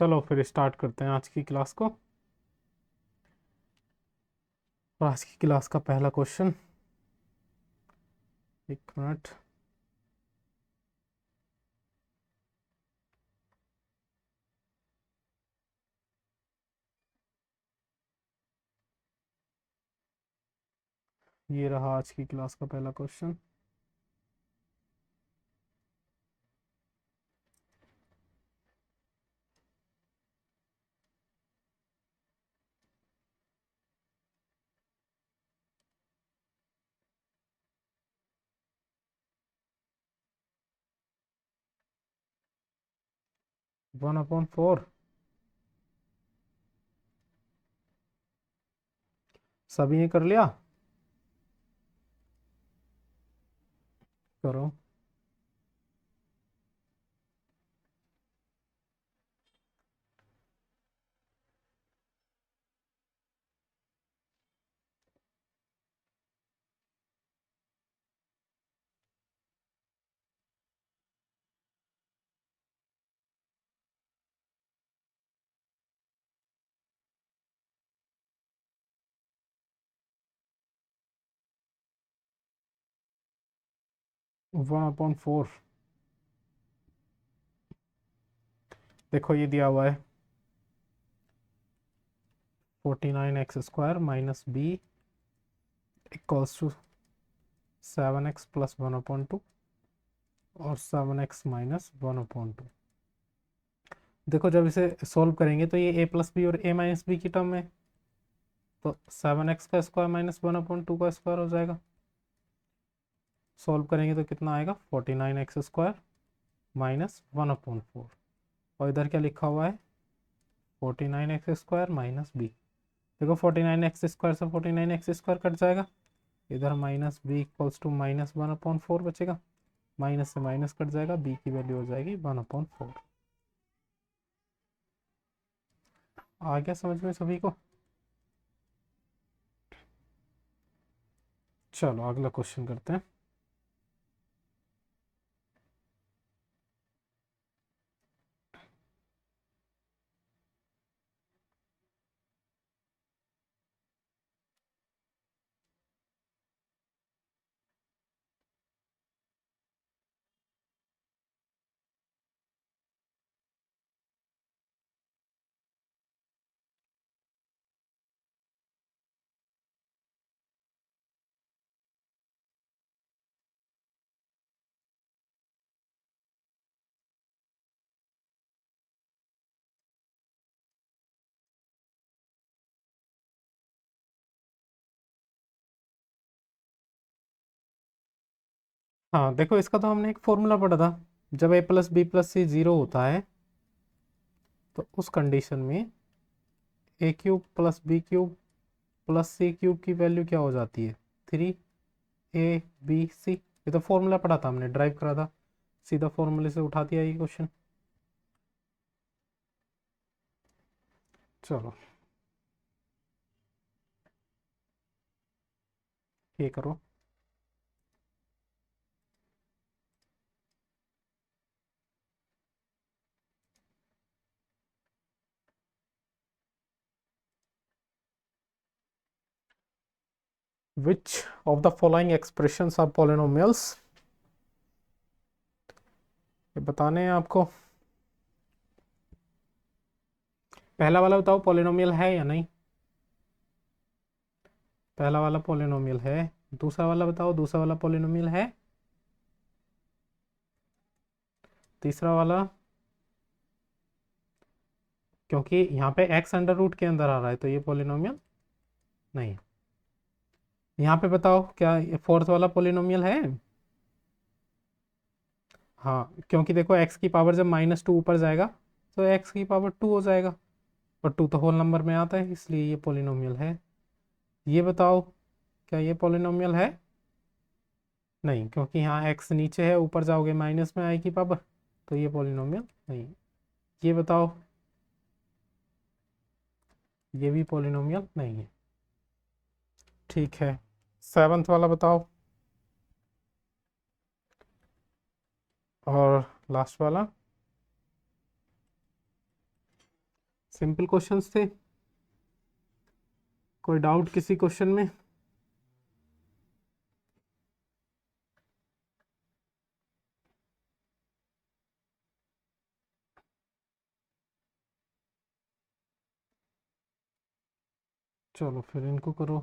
चलो फिर स्टार्ट करते हैं आज की क्लास को। और आज की क्लास का पहला क्वेश्चन, एक मिनट। ये रहा आज की क्लास का पहला क्वेश्चन। वन अपॉन फोर, सभी ने कर लिया? करो। 1/4, देखो ये दिया हुआ है 49x² - b equals to 7x + 1/2 और 7x - 1/2। देखो जब इसे सॉल्व करेंगे तो ये a+b और a-b की टर्म है, तो 7x का स्क्वायर माइनस 1/2 का स्क्वायर हो जाएगा। सॉल्व करेंगे तो कितना आएगा? 49x² - 1/4। और इधर क्या लिखा हुआ है? 49x² - b। देखो 49x² से 49x² कट जाएगा, इधर -b इक्वल्स टू -1/4 बचेगा, माइनस से माइनस कट जाएगा, b की वैल्यू हो जाएगी 1/4। आ गया समझ में सभी को? चलो अगला क्वेश्चन करते हैं। हाँ देखो, इसका तो हमने एक फॉर्मूला पढ़ा था। जब a+b+c 0 होता है तो उस कंडीशन में a³ + b³ + c³ की वैल्यू क्या हो जाती है? 3abc। ये तो फॉर्मूला पढ़ा था हमने, ड्राइव करा था, सीधा फॉर्मूले से उठा दिया ये क्वेश्चन। चलो ये करो। Which of the following expressions are polynomials? ये बताने हैं आपको। पहला वाला बताओ पॉलिनोमियल है या नहीं। पहला वाला पॉलिनोमियल है। दूसरा वाला बताओ, दूसरा वाला पॉलिनोमियल है। तीसरा वाला, क्योंकि यहाँ पे x अंडर रूट के अंदर आ रहा है तो ये पॉलिनोमियल नहीं। यहाँ पे बताओ क्या फोर्थ वाला पॉलिनोमियल है? हाँ, क्योंकि देखो x की पावर जब -2 ऊपर जाएगा तो x की पावर 2 हो जाएगा, और 2 तो होल नंबर में आता है, इसलिए ये पॉलिनोमियल है। ये बताओ क्या ये पॉलिनोमियल है? नहीं, क्योंकि यहाँ x नीचे है, ऊपर जाओगे माइनस में आएगी पावर, तो ये पॉलिनोमियल नहीं। ये बताओ, ये भी पॉलिनोमियल नहीं है। ठीक है, सेवन्थ वाला बताओ, और लास्ट वाला। सिंपल क्वेश्चंस थे। कोई डाउट किसी क्वेश्चन में? चलो फिर इनको करो।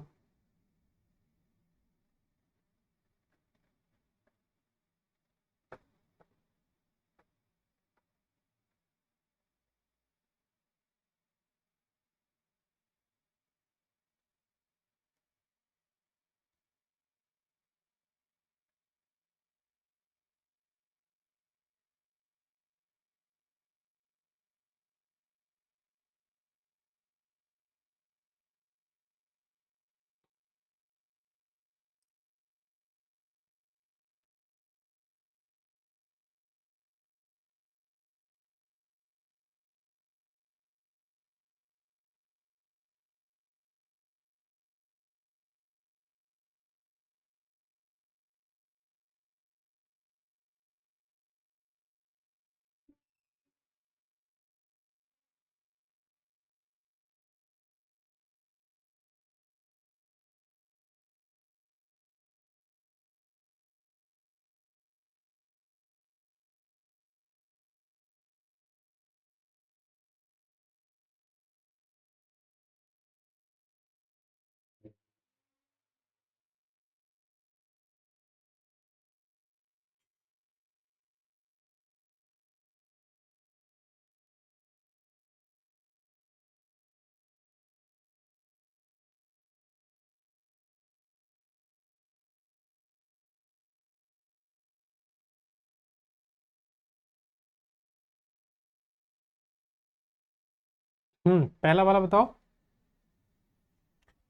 पहला वाला बताओ।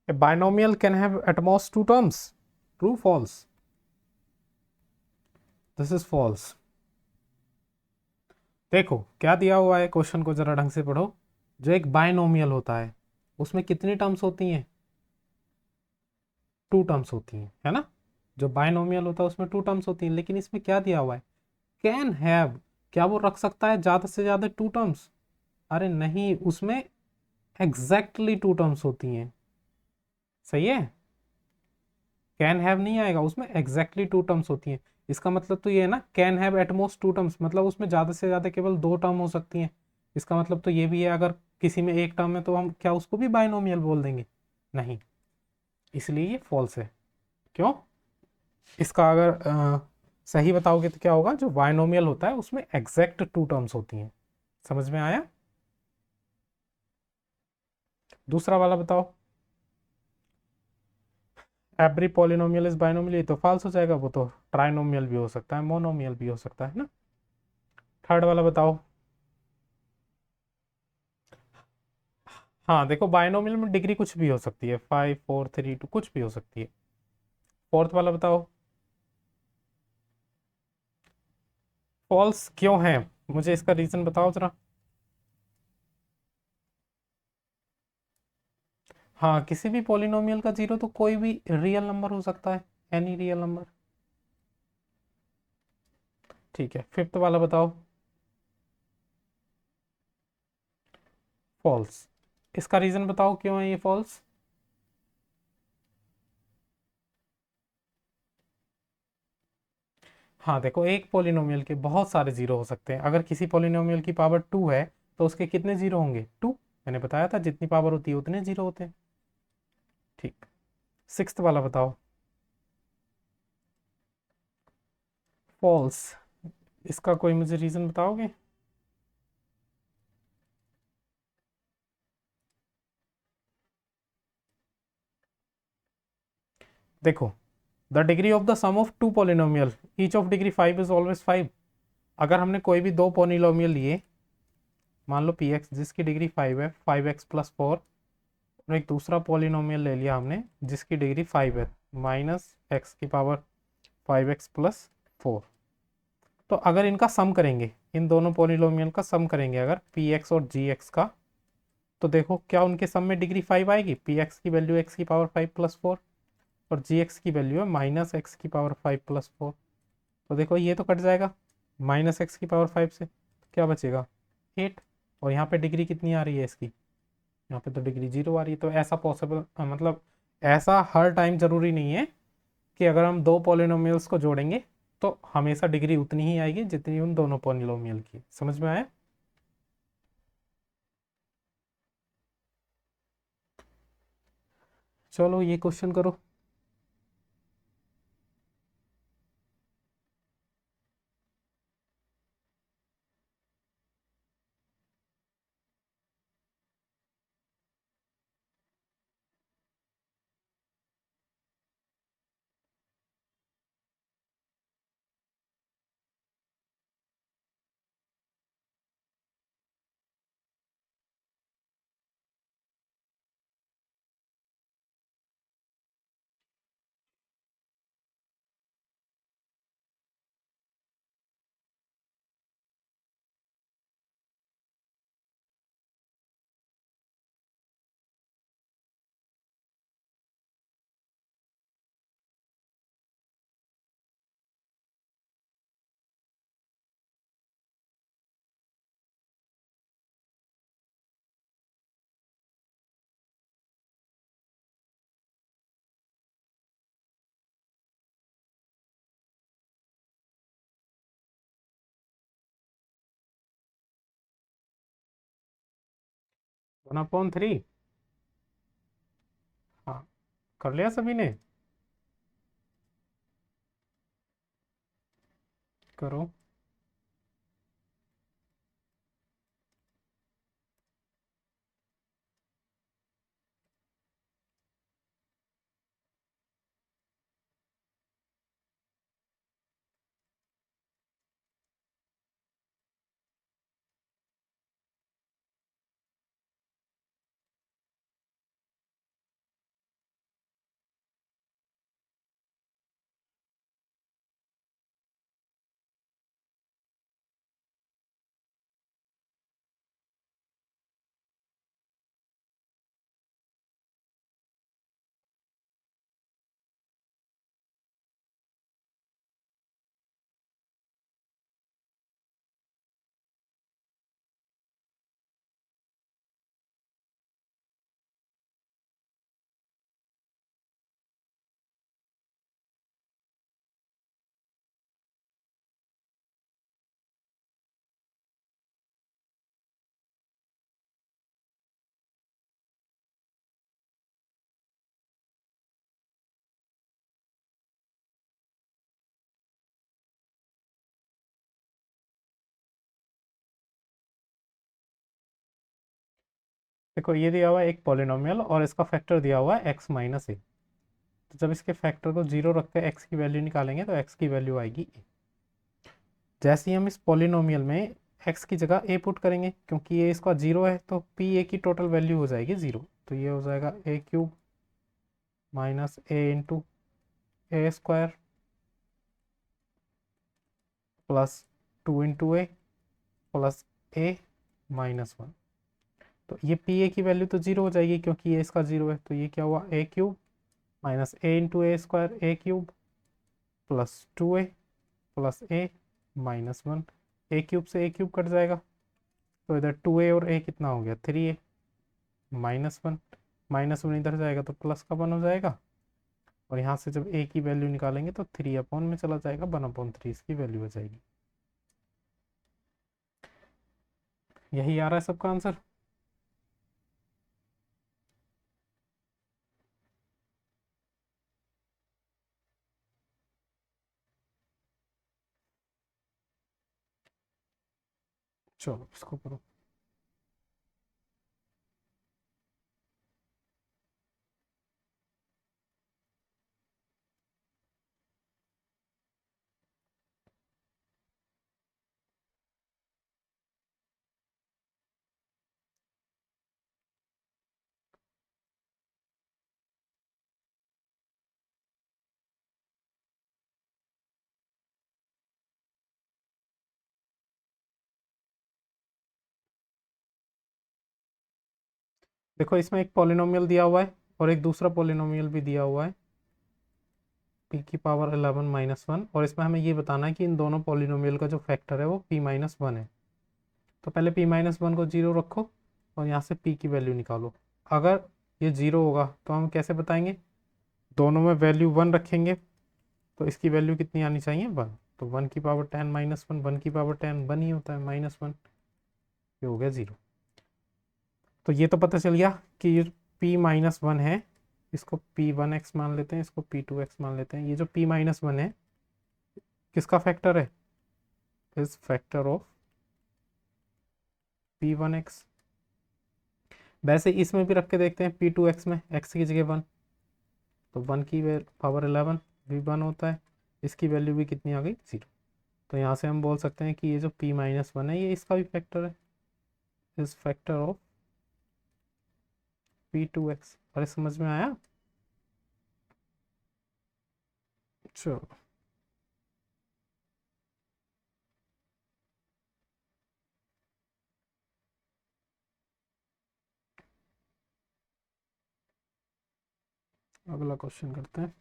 A binomial can have at most two terms. True, false? This is false. देखो क्या दिया हुआ है, क्वेश्चन को जरा ढंग से पढ़ो। जो एक बायनोमियल होता है उसमें कितनी टर्म्स होती हैं? टू टर्म्स होती हैं, है ना। जो बायनोमियल होता है उसमें टू टर्म्स होती हैं, लेकिन इसमें क्या दिया हुआ है? Can have. क्या वो रख सकता है ज्यादा से ज्यादा टू टर्म्स? अरे नहीं, उसमें एग्जैक्टली टू टर्म्स होती हैं। सही है, कैन हैव नहीं आएगा, उसमें एग्जैक्टली टू टर्म्स होती हैं। इसका मतलब तो ये है ना, can have at most two terms, मतलब उसमें ज़्यादा से ज़्यादा केवल दो टर्म हो सकती हैं। इसका मतलब तो ये भी है, अगर किसी में एक टर्म है तो हम क्या उसको भी बाइनोमियल बोल देंगे? नहीं, इसलिए ये फॉल्स है। क्यों? इसका अगर सही बताओगे तो क्या होगा, जो बाइनोमियल होता है उसमें एग्जैक्ट टू टर्म्स होती हैं। समझ में आया? दूसरा वाला बताओ। एवरी पॉलिनोमियल इज बाइनोमियल, ये तो फॉल्स हो जाएगा, वो तो ट्राइनोमियल भी हो सकता है, मोनोमियल भी हो सकता है ना। थर्ड वाला बताओ। हाँ देखो, बाइनोमियल में डिग्री कुछ भी हो सकती है, 5 4 3 2, कुछ भी हो सकती है। फोर्थ वाला बताओ। फॉल्स क्यों है? मुझे इसका रीजन बताओ जरा। हाँ, किसी भी पॉलिनोमियल का जीरो तो कोई भी रियल नंबर हो सकता है, एनी रियल नंबर। ठीक है, फिफ्थ वाला बताओ। फॉल्स। इसका रीजन बताओ क्यों है ये फॉल्स? हाँ देखो, एक पॉलिनोमियल के बहुत सारे जीरो हो सकते हैं। अगर किसी पॉलिनोमियल की पावर टू है तो उसके कितने जीरो होंगे? टू। मैंने बताया था जितनी पावर होती है उतने जीरो होते हैं। ठीक। सिक्स्थ वाला बताओ। फॉल्स। इसका कोई मुझे रीजन बताओगे? देखो, the degree of the sum of two polynomial each of degree 5 is always 5। अगर हमने कोई भी दो पॉलिनोमियल लिए, मान लो पी एक्स जिसकी डिग्री 5 है, 5x+4, और एक दूसरा पॉलिनोमियल ले लिया हमने जिसकी डिग्री 5 है, -x⁴ 5x+4। तो अगर इनका सम करेंगे, इन दोनों पॉलिनोमियल का सम करेंगे अगर पी एक्स और जी एक्स का, तो देखो क्या उनके सम में डिग्री 5 आएगी? पी एक्स की वैल्यू x⁴ और जी एक्स की वैल्यू है -x⁴ तो देखो ये तो कट जाएगा -x⁴ से, क्या बचेगा? 8। और यहाँ पे डिग्री कितनी आ रही है इसकी, यहाँ पे तो डिग्री 0 आ रही है। तो ऐसा पॉसिबल मतलब ऐसा हर टाइम जरूरी नहीं है कि अगर हम दो पॉलिनोमियल्स को जोड़ेंगे तो हमेशा डिग्री उतनी ही आएगी जितनी उन दोनों पॉलिनोमियल की। समझ में आया? चलो ये क्वेश्चन करो। One upon three. हाँ, कर लिया सभी ने? करो। देखो ये दिया हुआ है एक पॉलिनोमियल और इसका फैक्टर दिया हुआ है x माइनस ए। तो जब इसके फैक्टर को जीरो रख कर x की वैल्यू निकालेंगे तो x की वैल्यू आएगी ए। जैसे ही हम इस पॉलिनोमियल में x की जगह a पुट करेंगे, क्योंकि ये इसका जीरो है तो पी ए की टोटल वैल्यू हो जाएगी जीरो। तो ये हो जाएगा ए क्यूब माइनस ए इंटू ए स्क्वायर प्लस टू इंटू ए प्लस ए माइनस वन। तो ये पी ए की वैल्यू तो जीरो हो जाएगी क्योंकि ये इसका जीरो है। तो ये क्या हुआ, ए क्यूब माइनस ए इंटू ए स्क्वायर ए क्यूब प्लस टू ए प्लस ए माइनस वन। ए क्यूब से ए क्यूब कट जाएगा तो इधर टू ए और ए कितना हो गया, थ्री ए माइनस वन। माइनस वन इधर जाएगा तो प्लस का वन हो जाएगा। और यहाँ से जब ए की वैल्यू निकालेंगे तो थ्री अपॉन में चला जाएगा, वन अपॉन थ्री इसकी वैल्यू हो जाएगी। यही आ रहा है सबका आंसर। चलो इसको करो। देखो इसमें एक पॉलिनोमियल दिया हुआ है और एक दूसरा पॉलिनोमियल भी दिया हुआ है पी की पावर 11 माइनस वन। और इसमें हमें ये बताना है कि इन दोनों पॉलिनोमियल का जो फैक्टर है वो पी माइनस वन है। तो पहले p-1 को 0 रखो और यहाँ से p की वैल्यू निकालो। अगर ये 0 होगा तो हम कैसे बताएंगे, दोनों में वैल्यू 1 रखेंगे तो इसकी वैल्यू कितनी आनी चाहिए, 1। तो 1 की पावर 10 -1, 1 की पावर 10 1 ही होता है, -1, ये हो गया 0। तो ये तो पता चल गया कि ये p-1 है, इसको p1x मान लेते हैं, इसको p2x मान लेते हैं। ये जो p-1 है किसका फैक्टर है, इज फैक्टर ऑफ p1x। वैसे इसमें भी रख के देखते हैं, p2x में x की जगह 1, तो 1 की पावर 11 भी 1 होता है, इसकी वैल्यू भी कितनी आ गई, 0। तो यहाँ से हम बोल सकते हैं कि ये जो p-1 है ये इसका भी फैक्टर है, इज फैक्टर ऑफ p2x। अरे समझ में आया। चलो अगला क्वेश्चन करते हैं।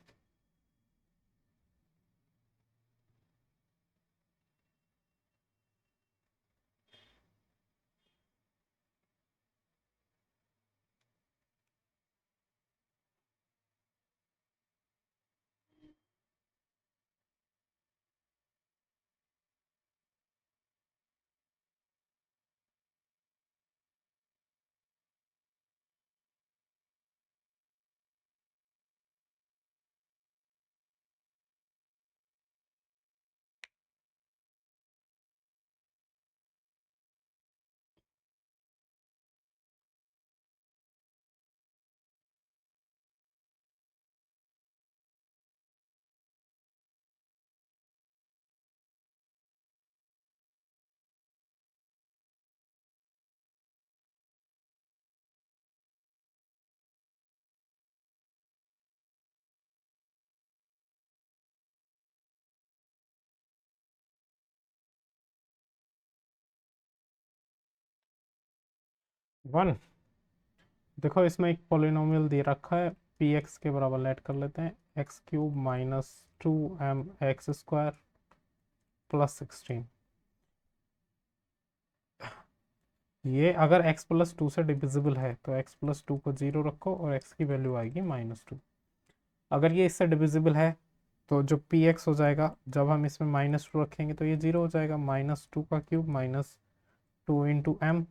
वन, देखो इसमें एक पॉलिनोमियल दे रखा है, पी एक्स के बराबर लेट कर लेते हैं, x³ -2mx² +16। ये अगर x+2 से डिविजिबल है तो x+2 को 0 रखो और x की वैल्यू आएगी -2। अगर ये इससे डिविजिबल है तो जो पी एक्स हो जाएगा, जब हम इसमें -2 रखेंगे तो ये 0 हो जाएगा, -2 का क्यूब -2 × m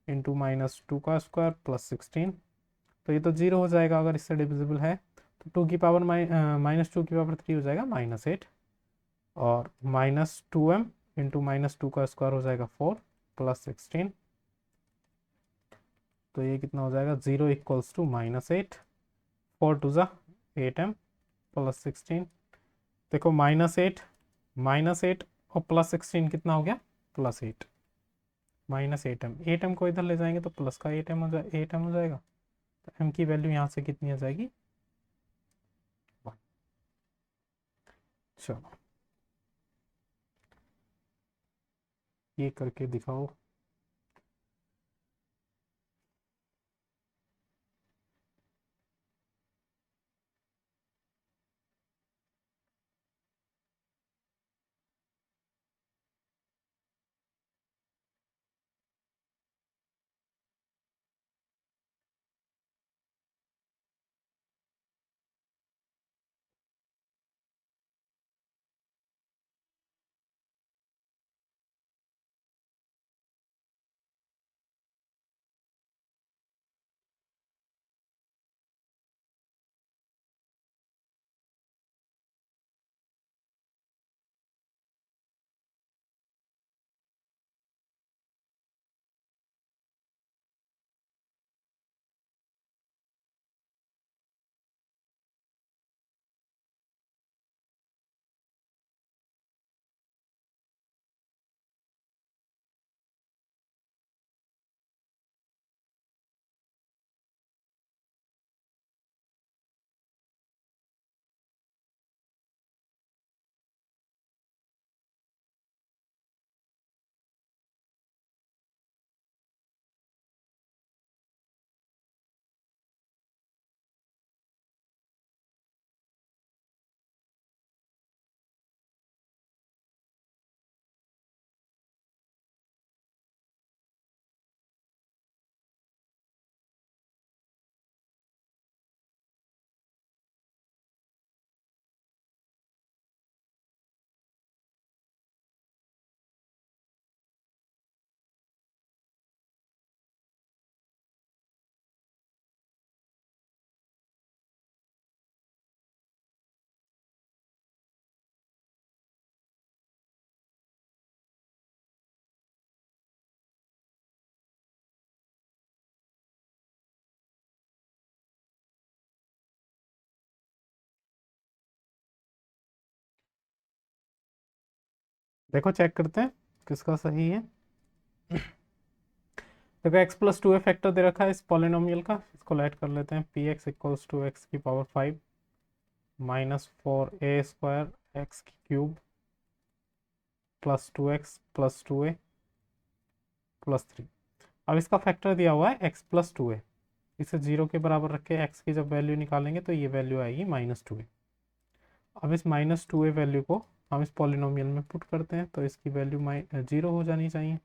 × -2 का स्क्वायर +16। तो ये तो 0 हो जाएगा अगर इससे डिविजिबल है। तो 2 की पावर -2 की पावर 3 हो जाएगा -8, और -2m × -2 का स्क्वायर हो जाएगा 4 +16। तो ये कितना हो जाएगा, 0 = -8, 4 × 2 = 8m +16। देखो -8 और +16 कितना हो गया, +8, -8m, 8m को इधर ले जाएंगे तो प्लस का 8m हो जाएगा। तो m की वैल्यू यहाँ से कितनी आ जाएगी, 1। चलो ये करके दिखाओ। देखो चेक करते हैं किसका सही है। देखो x प्लस टू ए फैक्टर दे रखा है इस पॉलिनोमियल का, इसको लेट कर लेते हैं P X equals to X की पावर 5 माइनस 4a² एक्स की cube plus 2x plus 2a plus 3। अब इसका फैक्टर दिया हुआ है x प्लस 2a, इसे 0 के बराबर रख के x की जब वैल्यू निकालेंगे तो ये वैल्यू आएगी -2a। अब इस -2a वैल्यू को हम इस पॉलिनोमियल में पुट करते हैं तो इसकी वैल्यू 0 हो जानी चाहिए।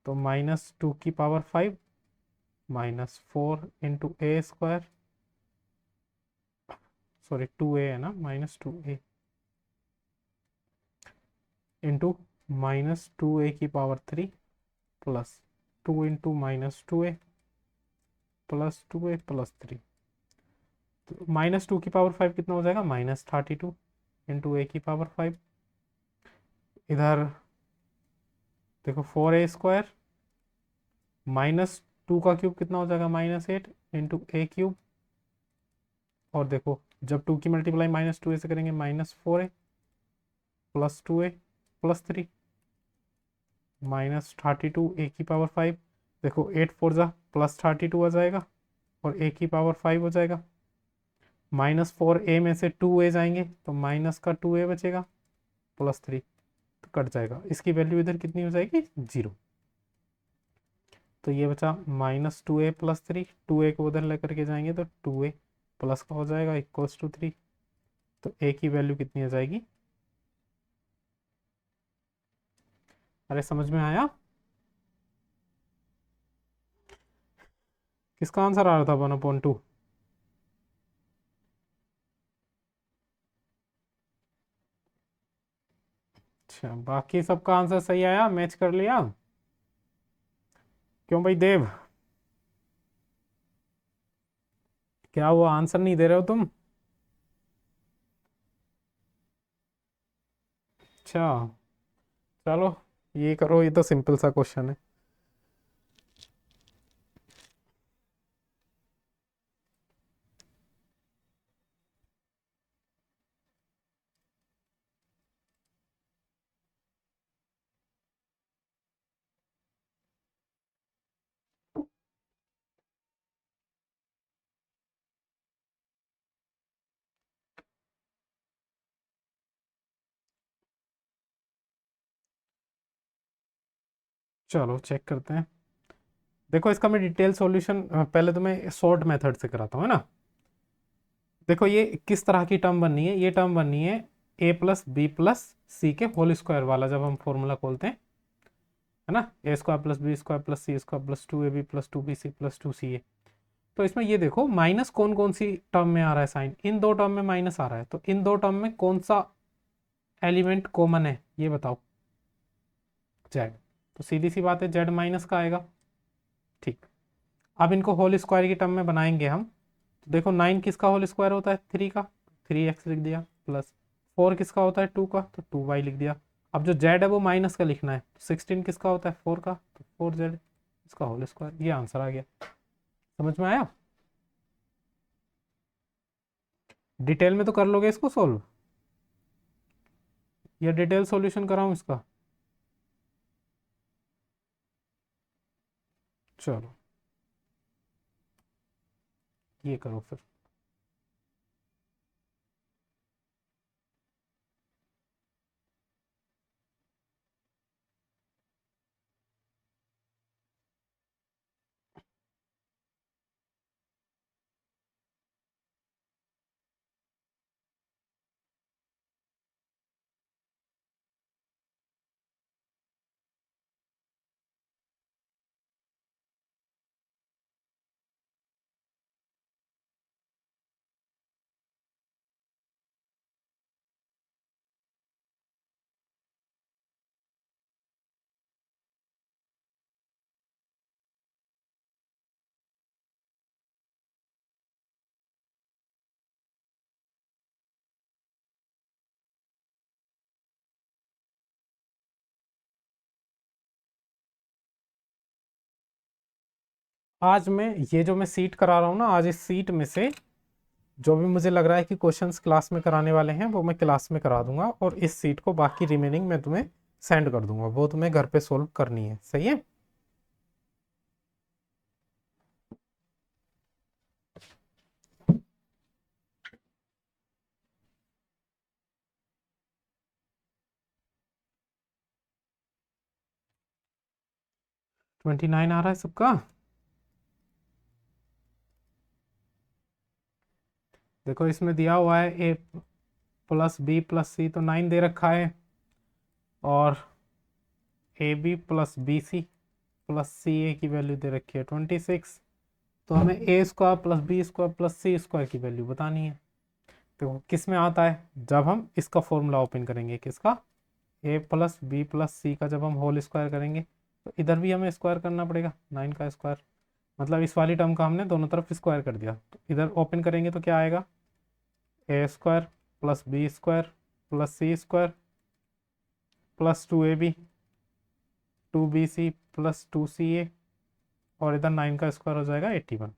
तो -2 की power 5 -4 into a², sorry 2a है ना, -2a इंटू -2a की power 3 plus 2 into -2a plus 2a plus 3। तो -2 की पावर 5 कितना हो जाएगा, -32 इंटू a की पावर 5। इधर देखो 4a² -2 का क्यूब कितना हो जाएगा, -8 इंटू a क्यूब। और देखो जब 2 की मल्टीप्लाई -2a से करेंगे -4a plus 2a plus 3 -32 a की पावर 5। देखो 8 4 जा +32 आ जाएगा और a की पावर 5 हो जाएगा। -4a में से 2a जाएंगे तो माइनस का 2a बचेगा प्लस 3 तो कट जाएगा, इसकी वैल्यू इधर कितनी हो जाएगी, 0। तो ये बचा -2a प्लस 3, 2a को उधर लेकर के जाएंगे तो 2a प्लस का हो जाएगा इक्वल्स टू 3। तो a की वैल्यू कितनी आ जाएगी, अरे समझ में आया? किसका आंसर आ रहा था 1/2? अच्छा, बाकी सबका आंसर सही आया, मैच कर लिया? क्यों भाई देव, क्या हुआ, आंसर नहीं दे रहे हो तुम? अच्छा चलो ये करो, ये तो सिंपल सा क्वेश्चन है। चलो चेक करते हैं। देखो इसका मैं डिटेल सॉल्यूशन पहले तो मैं शॉर्ट मेथड से कराता हूँ, है ना। देखो ये किस तरह की टर्म बननी है, ये टर्म बननी है a प्लस बी प्लस सी के होल स्क्वायर वाला, जब हम फॉर्मूला खोलते हैं, है ना, a² plus b² plus c² plus 2ab plus 2bc plus 2ca। तो इसमें ये देखो माइनस कौन कौन सी टर्म में आ रहा है साइन, इन दो टर्म में माइनस आ रहा है, तो इन दो टर्म में कौन सा एलिमेंट कॉमन है ये बताओ, जेड। तो सीधी सी बात है जेड माइनस का आएगा। ठीक, अब इनको होल स्क्वायर की टर्म में बनाएंगे हम। तो देखो 9 किसका होल स्क्वायर होता है, 3 का, 3x लिख दिया, प्लस 4 किसका होता है 2 का, तो 2y लिख दिया। अब जो z है वो माइनस का लिखना है, तो 16 किसका होता है 4 का, तो 4z इसका होल स्क्वायर। ये आंसर आ गया, समझ में आया? डिटेल में तो कर लोगे इसको सोल्व, या डिटेल सॉल्यूशन कराऊं इसका? चलो ये करो फिर। आज मैं ये जो मैं सीट करा रहा हूँ ना, आज इस सीट में से जो भी मुझे लग रहा है कि क्वेश्चंस क्लास में कराने वाले हैं वो मैं क्लास में करा दूंगा, और इस सीट को बाकी रिमेनिंग मैं तुम्हें सेंड कर दूंगा, वो तुम्हें घर पे सोल्व करनी है। सही है। ट्वेंटी नाइन आ रहा है सबका। देखो इसमें दिया हुआ है A plus B plus C, तो 9 दे रखा है, और A B plus B C plus C A की वैल्यू दे रखी है 26। तो हमें A square plus B square plus C square की वैल्यू बतानी है। तो किस में आता है, जब हम इसका फॉर्मूला ओपन करेंगे, किसका, ए प्लस बी प्लस सी का जब हम होल स्क्वायर करेंगे, तो इधर भी हमें स्क्वायर करना पड़ेगा, 9 का स्क्वायर, मतलब इस वाली टर्म का हमने दोनों तरफ स्क्वायर कर दिया। तो इधर ओपन करेंगे तो क्या आएगा, A square plus B square plus C square plus 2ab 2bc plus 2ca, और इधर 9 का स्क्वायर हो जाएगा 81।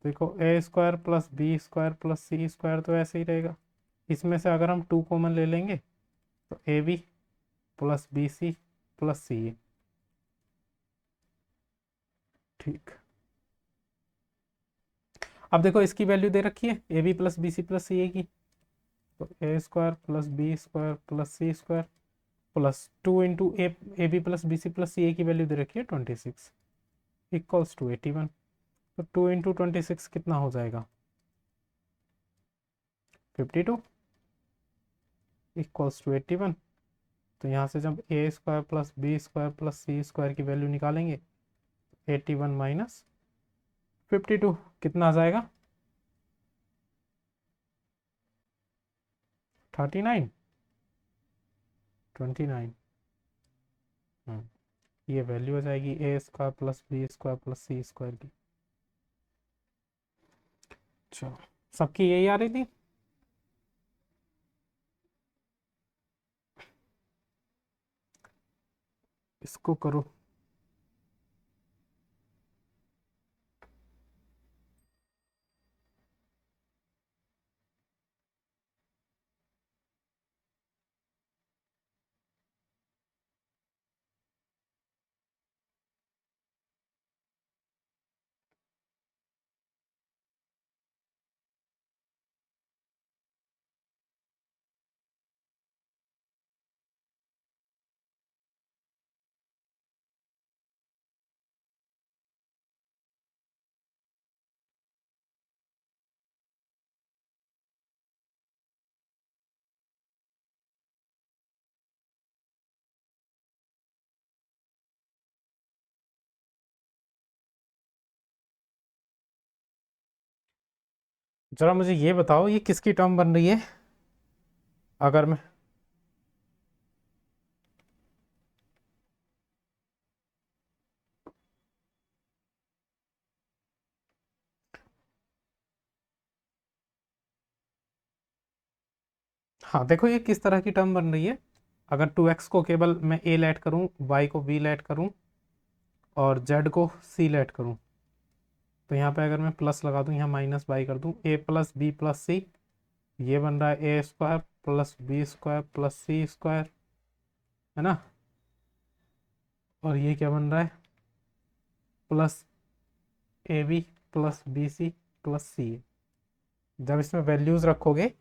देखो A square plus B square plus C square तो ऐसे ही रहेगा, इसमें से अगर हम 2 कॉमन ले लेंगे तो A B plus B C plus C A. ठीक, अब देखो इसकी वैल्यू दे रखी है A B plus B C plus C A की, तो A square plus B square plus C square plus 2 A B plus B C plus C A की वैल्यू दे रखी है 26 इक्वल्स टू 81। तो 2 × 26 कितना हो जाएगा, 52 इक्वल्स टू 81। तो यहाँ से जब A square plus B square plus C square की वैल्यू निकालेंगे, 81 माइनस 52 कितना आ जाएगा, 39 29। ये वैल्यू हो जाएगी A square plus B square plus C square की। चलो, सबकी यही आ रही थी। इसको करो। जरा मुझे ये बताओ ये किसकी टर्म बन रही है, अगर मैं, हाँ देखो ये किस तरह की टर्म बन रही है। अगर 2x को केवल मैं a लेट करूँ, y को b लेट करूँ, और z को c लेट करूँ, तो यहाँ पे अगर मैं प्लस लगा दूँ, यहाँ माइनस बाई कर दूँ, a plus B plus C, ये बन रहा है A square plus B square plus C square, है ना, और ये क्या बन रहा है, plus A B plus B C plus C. जब इसमें वैल्यूज रखोगे,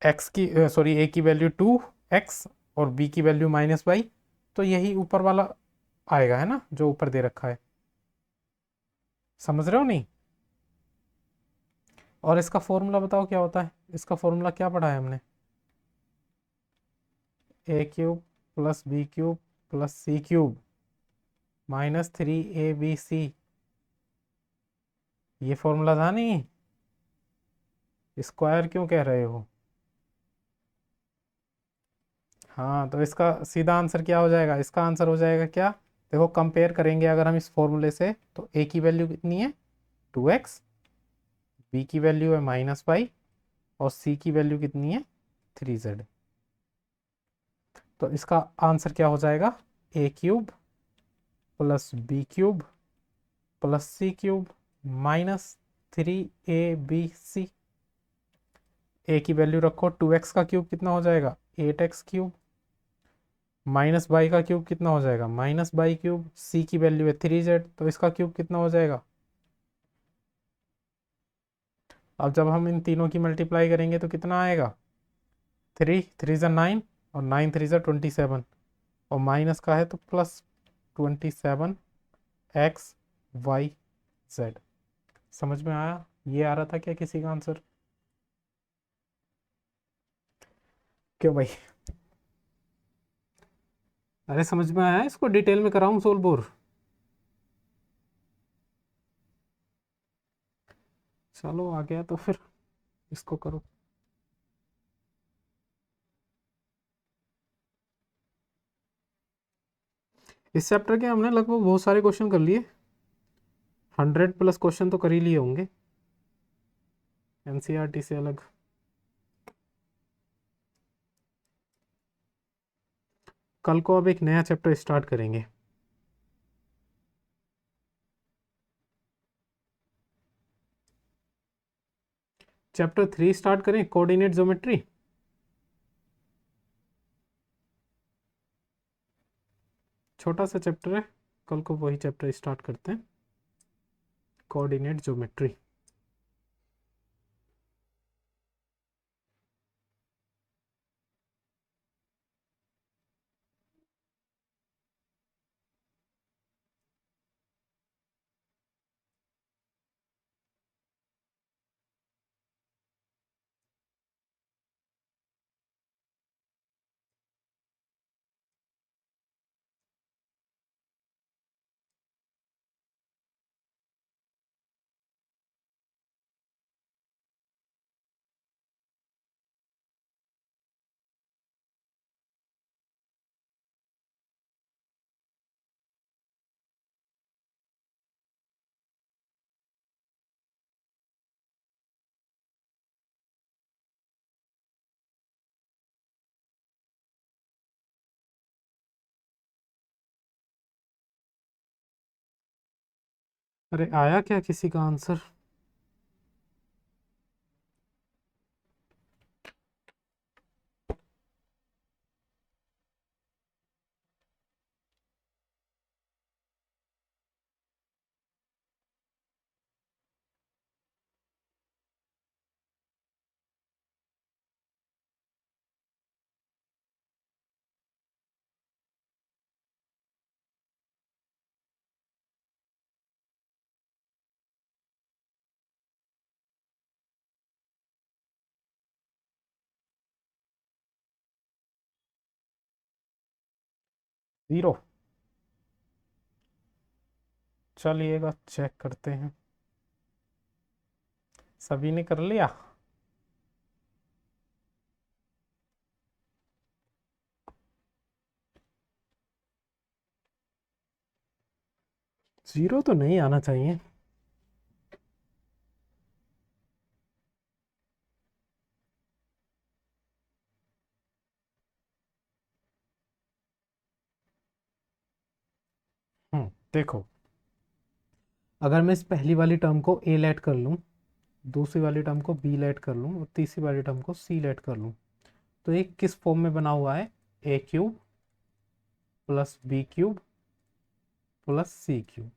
एक्स की सॉरी ए की वैल्यू 2x और b की वैल्यू -y, तो यही ऊपर वाला आएगा, है ना, जो ऊपर दे रखा है। समझ रहे हो नहीं। और इसका फॉर्मूला बताओ क्या होता है, इसका फॉर्मूला क्या पढ़ा है हमने, a³ plus b³ plus c³ -3abc, ये फॉर्मूला था नहीं, स्क्वायर क्यों कह रहे हो। हाँ, तो इसका सीधा आंसर क्या हो जाएगा, इसका आंसर हो जाएगा क्या, देखो कंपेयर करेंगे अगर हम इस फॉर्मूले से, तो a की वैल्यू कितनी है 2x, b की वैल्यू है -y, और c की वैल्यू कितनी है 3z। तो इसका आंसर क्या हो जाएगा, a³ plus b³ plus c³ minus 3abc। ए की वैल्यू रखो, 2x का क्यूब कितना हो जाएगा 8x क्यूब, माइनस बाई का क्यूब कितना हो जाएगा माइनस बाई क्यूब, सी की वैल्यू है 3z तो इसका क्यूब कितना हो जाएगा। अब जब हम इन तीनों की मल्टीप्लाई करेंगे तो कितना आएगा 3 3 ज़ा 9 और 9 3 ज़ा 27 और माइनस का है तो प्लस 27 x y z। समझ में आया, ये आ रहा था क्या किसी का आंसर। क्यों भाई, अरे समझ में आया, इसको डिटेल में कराऊं सोल्व और। चलो आ गया तो फिर इसको करो। इस चैप्टर के हमने लगभग बहुत सारे क्वेश्चन कर लिए, 100+ क्वेश्चन तो कर ही लिए होंगे एनसीईआरटी से अलग। कल को अब एक नया चैप्टर स्टार्ट करेंगे। चैप्टर 3 स्टार्ट करें, कोऑर्डिनेट ज्योमेट्री। छोटा सा चैप्टर है, कल को वही चैप्टर स्टार्ट करते हैं, कोऑर्डिनेट ज्योमेट्री। अरे आया क्या किसी का आंसर। जीरो, चलिएगा चेक करते हैं। सभी ने कर लिया। जीरो तो नहीं आना चाहिए। देखो, अगर मैं इस पहली वाली टर्म को ए लेट कर लूँ, दूसरी वाली टर्म को बी लेट कर लूँ और तीसरी वाली टर्म को सी लेट कर लूँ, तो ये किस फॉर्म में बना हुआ है, A cube plus B cube plus C cube,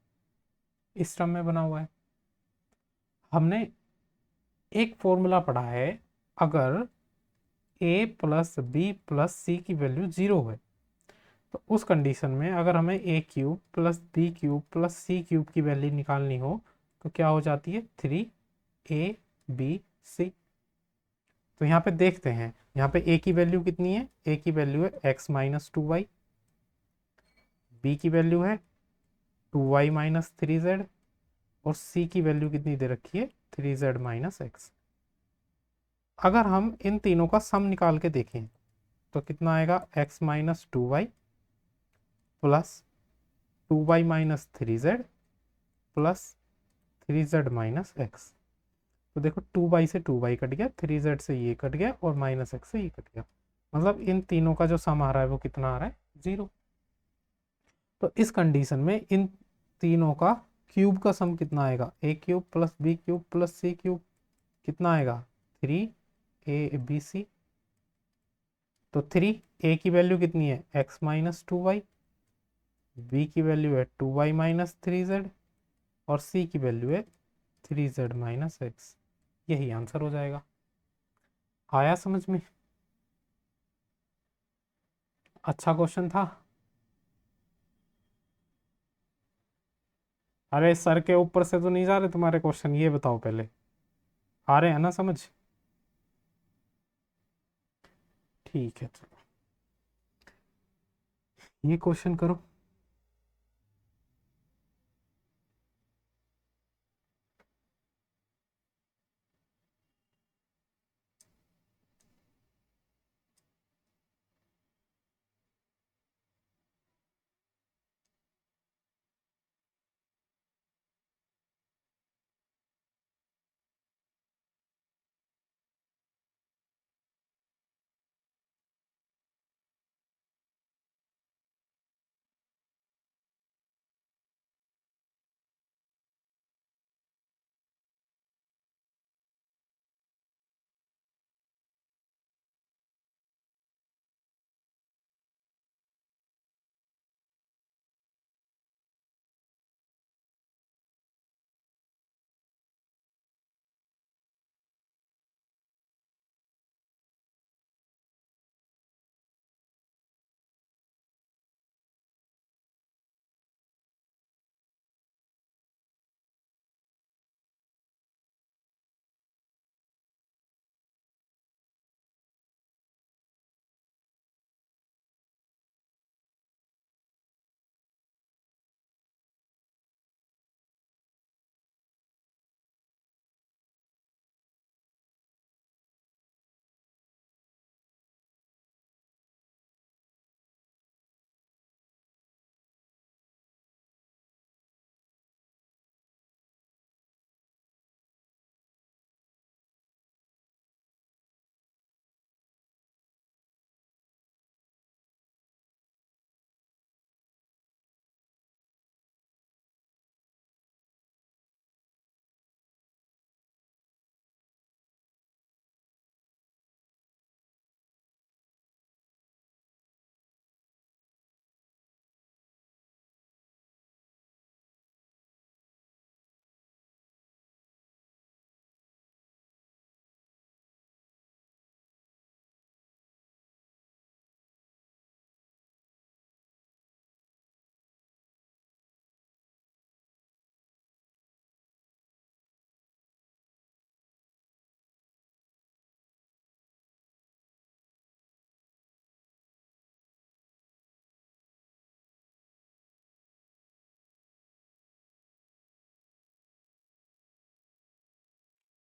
इस टर्म में बना हुआ है। हमने एक फॉर्मूला पढ़ा है, अगर ए प्लस बी प्लस सी की वैल्यू 0 है तो उस कंडीशन में अगर हमें A cube plus B cube plus C cube की वैल्यू निकालनी हो तो क्या हो जाती है 3abc। तो यहाँ पे देखते हैं, यहाँ पे ए की वैल्यू कितनी है, ए की वैल्यू है x-2y, बी की वैल्यू है 2y-3z और सी की वैल्यू कितनी दे रखी है 3z-x। अगर हम इन तीनों का सम निकाल के देखें तो कितना आएगा x-2y plus 2y-3z plus 3z-x। तो देखो 2y से 2y कट गया, 3z से ये कट गया और -x से ये कट गया, मतलब इन तीनों का जो सम आ रहा है वो कितना आ रहा है 0। तो इस कंडीशन में इन तीनों का क्यूब का सम कितना आएगा, A cube plus B cube plus C cube, कितना आएगा 3 abc। तो 3 a की वैल्यू कितनी है x माइनस 2y, b की वैल्यू है 2y माइनस 3z और c की वैल्यू है 3z माइनस एक्स। यही आंसर हो जाएगा। आया समझ में? अच्छा क्वेश्चन था। अरे सर के ऊपर से तो नहीं जा रहे तुम्हारे क्वेश्चन, ये बताओ पहले आ रहे हैं ना समझ? ठीक है चलो ये क्वेश्चन करो।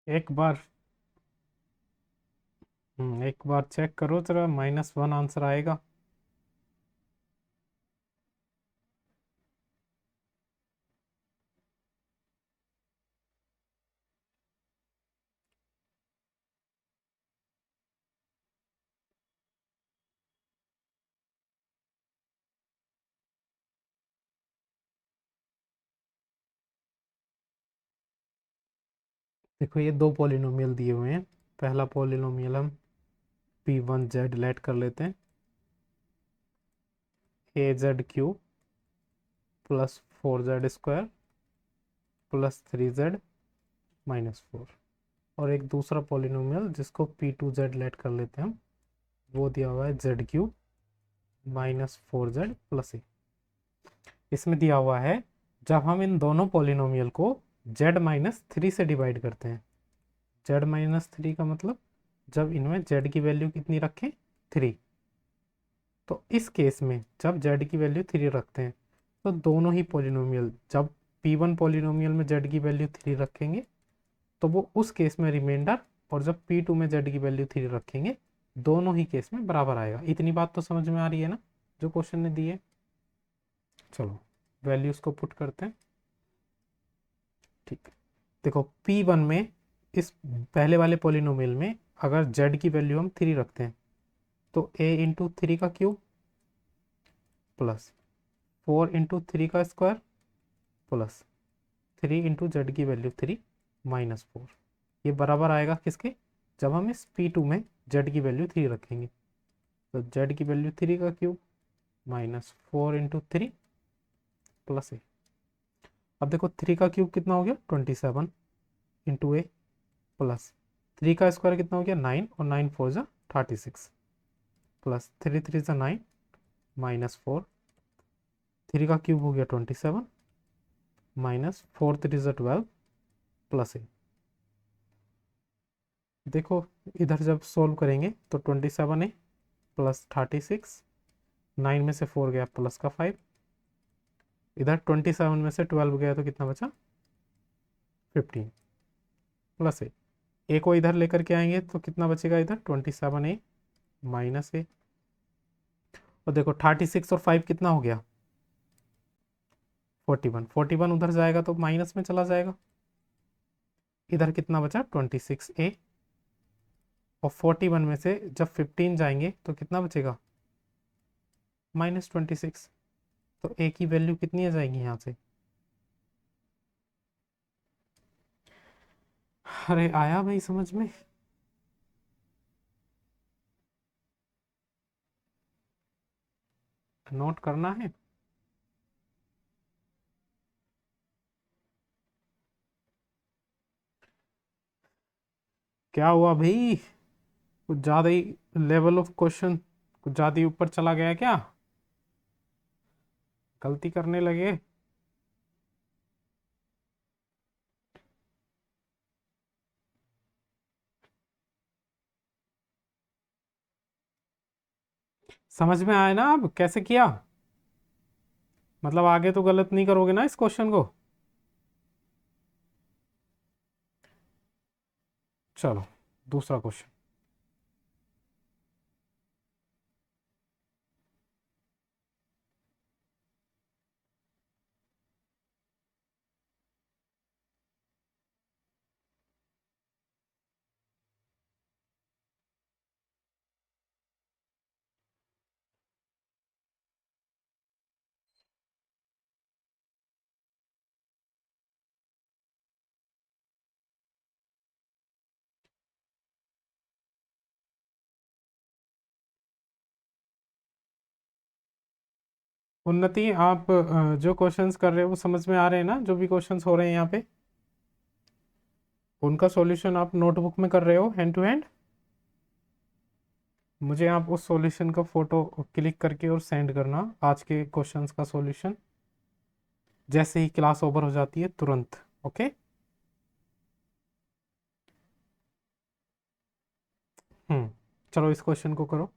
एक बार एक बार चेक करो जरा, -1 आंसर आएगा। देखो ये दो पॉलिनोमियल दिए हुए हैं। पहला पॉलिनोमियल हम p1z लेट कर लेते हैं, az³ plus 4z² plus 3z minus 4। और एक दूसरा पॉलिनोमियल जिसको p2z लेट कर लेते हैं हम, वो दिया हुआ है z³ माइनस 4z प्लस ए। इसमें दिया हुआ है जब हम इन दोनों पॉलिनोमियल को z-3 से डिवाइड करते हैं, z-3 का मतलब जब इनमें z की वैल्यू कितनी रखें 3, तो इस केस में जब z की वैल्यू 3 रखते हैं तो दोनों ही पॉलिनोमियल, जब p1 पॉलिनोमियल में z की वैल्यू 3 रखेंगे तो वो उस केस में रिमाइंडर, और जब p2 में z की वैल्यू 3 रखेंगे दोनों ही केस में बराबर आएगा। इतनी बात तो समझ में आ रही है ना जो क्वेश्चन ने दी है? चलो वैल्यूज को पुट करते हैं। ठीक है, देखो p1 में इस पहले वाले पॉलिनोमियल में अगर z की वैल्यू हम 3 रखते हैं तो a इंटू 3 का क्यूब प्लस 4 इंटू 3 का स्क्वायर प्लस 3 इंटू जेड की वैल्यू 3 माइनस 4, ये बराबर आएगा किसके, जब हम इस P2 में जेड की वैल्यू 3 रखेंगे। तो जेड की वैल्यू 3 का क्यूब माइनस 4 इंटू 3 प्लस ए। अब देखो 3 का क्यूब कितना हो गया 27 इंटू ए प्लस 3 का स्क्वायर कितना हो गया 9 और 9 4 जा 36 प्लस 3 3 जा 9 माइनस 4, 3 का क्यूब हो गया 27 माइनस 4 3 जा 12 प्लस ए। देखो इधर जब सोल्व करेंगे तो 27 ए प्लस 36, 9 में से 4 गया प्लस का 5, इधर 27 में से 12 गया तो कितना बचा 15 प्लस ए को इधर लेकर के आएंगे तो कितना बचेगा इधर 27 ए माइनस ए, और देखो 36 और 5 कितना हो गया 41, 41 उधर जाएगा तो माइनस में चला जाएगा, इधर कितना बचा 26 ए, और 41 में से जब 15 जाएंगे तो कितना बचेगा -26, तो ए की वैल्यू कितनी आ जाएगी यहाँ से। अरे आया भाई समझ में। नोट करना है। क्या हुआ भाई, कुछ ज्यादा ही लेवल ऑफ क्वेश्चन कुछ ज्यादा ही ऊपर चला गया क्या, गलती करने लगे। समझ में आया ना अब कैसे किया, मतलब आगे तो गलत नहीं करोगे ना इस क्वेश्चन को। चलो दूसरा क्वेश्चन। उन्नति आप जो क्वेश्चंस कर रहे हो वो समझ में आ रहे हैं ना, जो भी क्वेश्चंस हो रहे हैं यहाँ पे उनका सॉल्यूशन आप नोटबुक में कर रहे हो हैंड टू हैंड। मुझे आप उस सॉल्यूशन का फोटो क्लिक करके और सेंड करना, आज के क्वेश्चंस का सॉल्यूशन जैसे ही क्लास ओवर हो जाती है तुरंत। ओके। चलो इस क्वेश्चन को करो।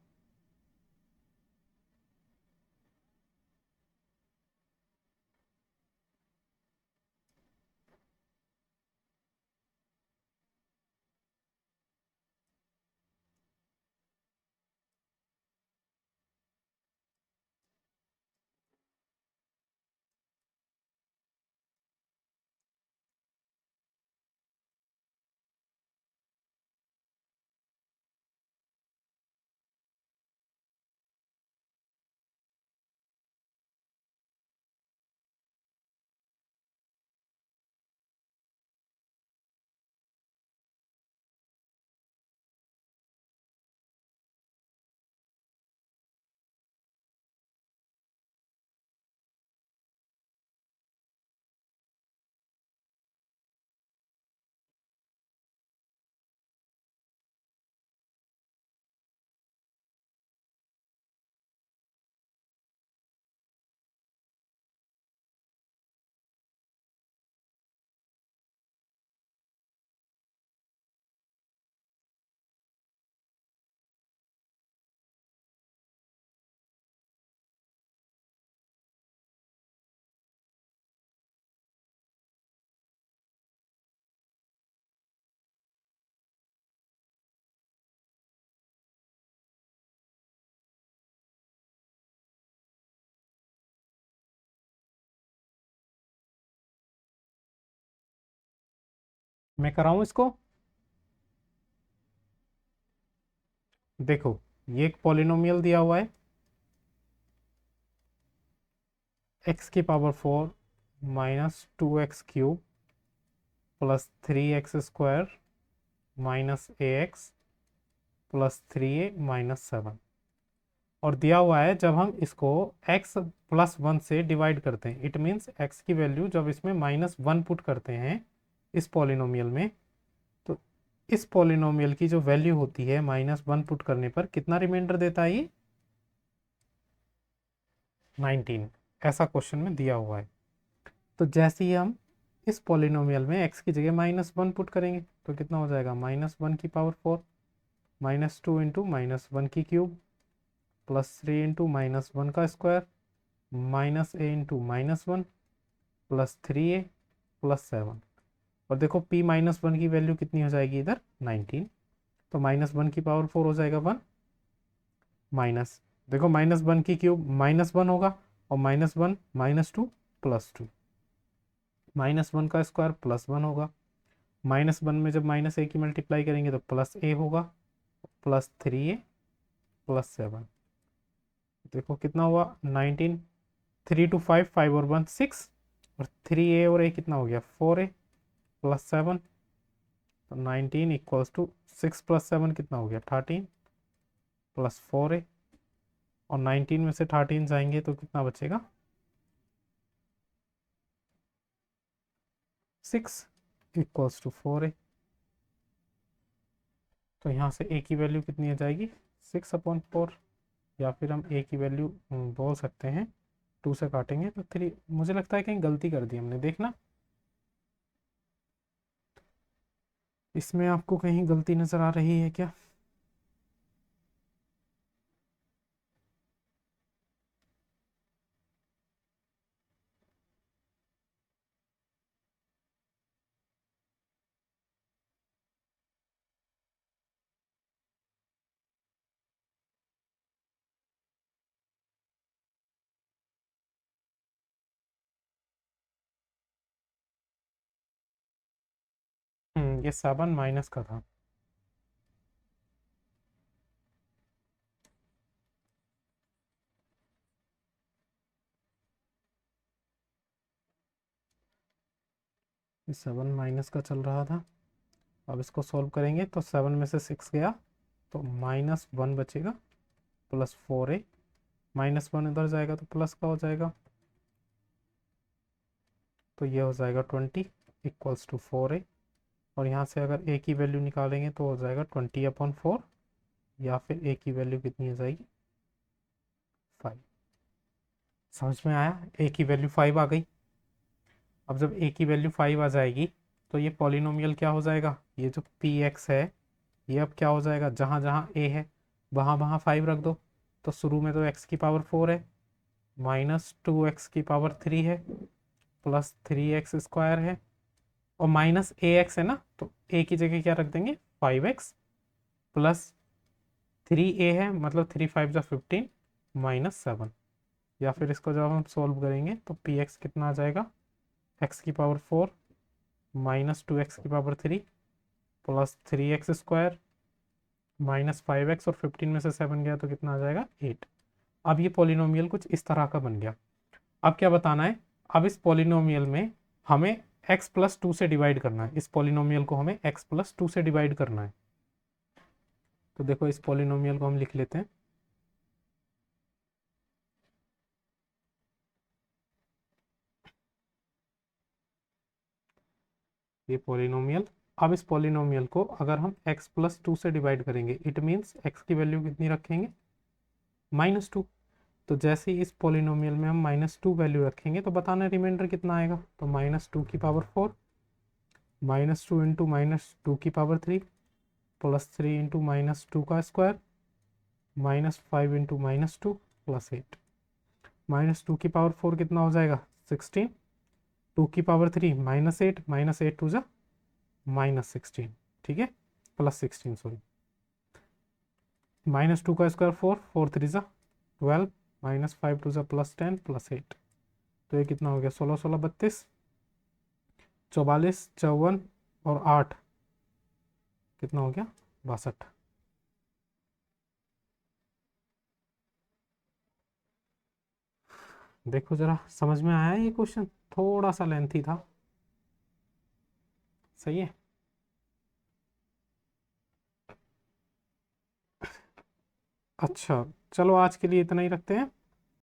मैं कराऊं इसको। देखो ये एक पॉलिनोमियल दिया हुआ है x की power 4 minus 2x cube plus 3x² minus ax plus 3a minus 7। और दिया हुआ है जब हम इसको x प्लस 1 से डिवाइड करते हैं, इट मीन्स x की वैल्यू जब इसमें -1 पुट करते हैं इस पॉलिनोमियल में, तो इस पॉलिनोमियल की जो वैल्यू होती है -1 पुट करने पर कितना रिमाइंडर देता है ये? 19। ऐसा क्वेश्चन में दिया हुआ है। तो जैसे ही हम इस पॉलिनोमियल में x की जगह -1 पुट करेंगे तो कितना हो जाएगा? -1⁴ -2 इंटू -1 की क्यूब प्लस 3 इंटू -1 का square minus a into -1 plus 3a plus 7। और देखो p-1 की वैल्यू कितनी हो जाएगी इधर? 19। तो -1⁴ हो जाएगा 1 माइनस, देखो -1 की क्यूब -1 होगा और -1 -2 +2 -1 का स्क्वायर +1 होगा। -1 में जब -a की मल्टीप्लाई करेंगे तो प्लस a होगा प्लस 3a प्लस 7। देखो कितना हुआ? 19। 3 to 5, 5 और 1 6 और 3a और a कितना हो गया? 4a plus 7। तो 19 इक्वल्स टू 6 प्लस 7 कितना हो गया? 13 प्लस 4a। और 19 में से 13 जाएंगे तो कितना बचेगा? 6 इक्वल्स टू 4a। तो यहाँ से a की वैल्यू कितनी आ जाएगी? 6/4। या फिर हम a की वैल्यू बोल सकते हैं 2 से काटेंगे तो 3। मुझे लगता है कहीं गलती कर दी हमने, देखना इसमें आपको कहीं गलती नज़र आ रही है क्या? ये 7 माइनस का था। ये 7 माइनस का चल रहा था। अब इसको सॉल्व करेंगे तो 7 में से 6 गया तो -1 बचेगा प्लस 4a। -1 इधर जाएगा तो प्लस का हो जाएगा, तो ये हो जाएगा 20 इक्वल्स टू 4a। और यहाँ से अगर a की वैल्यू निकालेंगे तो हो जाएगा 20/4, या फिर a की वैल्यू कितनी हो जाएगी? 5। समझ में आया? a की वैल्यू 5 आ गई। अब जब a की वैल्यू 5 आ जाएगी तो ये पॉलिनोमियल क्या हो जाएगा? ये जो px है ये अब क्या हो जाएगा? जहाँ जहाँ a है वहाँ वहाँ 5 रख दो। तो शुरू में तो x⁴ है, -2x⁴ है प्लस 3x² है और -ax है ना, तो a की जगह क्या रख देंगे? 5x प्लस 3a है, मतलब 3 5 जा 15 -7। या फिर इसको जब हम सॉल्व करेंगे तो px कितना आ जाएगा? x⁴ -2x⁴ plus 3x² -5x और 15 में से 7 गया तो कितना आ जाएगा? 8। अब ये पॉलिनोमियल कुछ इस तरह का बन गया। अब क्या बताना है? अब इस पॉलिनोमियल में हमें x+2 से डिवाइड करना है। इस पॉलिनोमियल को हमें x+2 से डिवाइड करना है। तो देखो इस पॉलिनोमियल को हम लिख लेते हैं। ये पॉलिनोमियल, अब इस पॉलिनोमियल को अगर हम x+2 से डिवाइड करेंगे, इट मीन्स x की वैल्यू कितनी रखेंगे? -2। तो जैसे ही इस पॉलिनोमियल में हम -2 वैल्यू रखेंगे तो बताना रिमाइंडर कितना आएगा? तो -2⁴ -2 इंटू -2⁴ प्लस 3 इंटू -2 का स्क्वायर -5 इंटू -2 प्लस 8। -2⁴ कितना हो जाएगा? 16। 2⁵ -8, -8 टू जा -16, ठीक है, प्लस 16 सॉरी। -2 का स्क्वायर 4, 4 3 जा 12, -5 टू जा +10 प्लस 8। तो ये कितना हो गया? 16 16 32, 44 54 और 8 कितना हो गया? 62। देखो जरा समझ में आया ये क्वेश्चन? थोड़ा सा लेंथी था, सही है। अच्छा, चलो आज के लिए इतना ही रखते हैं।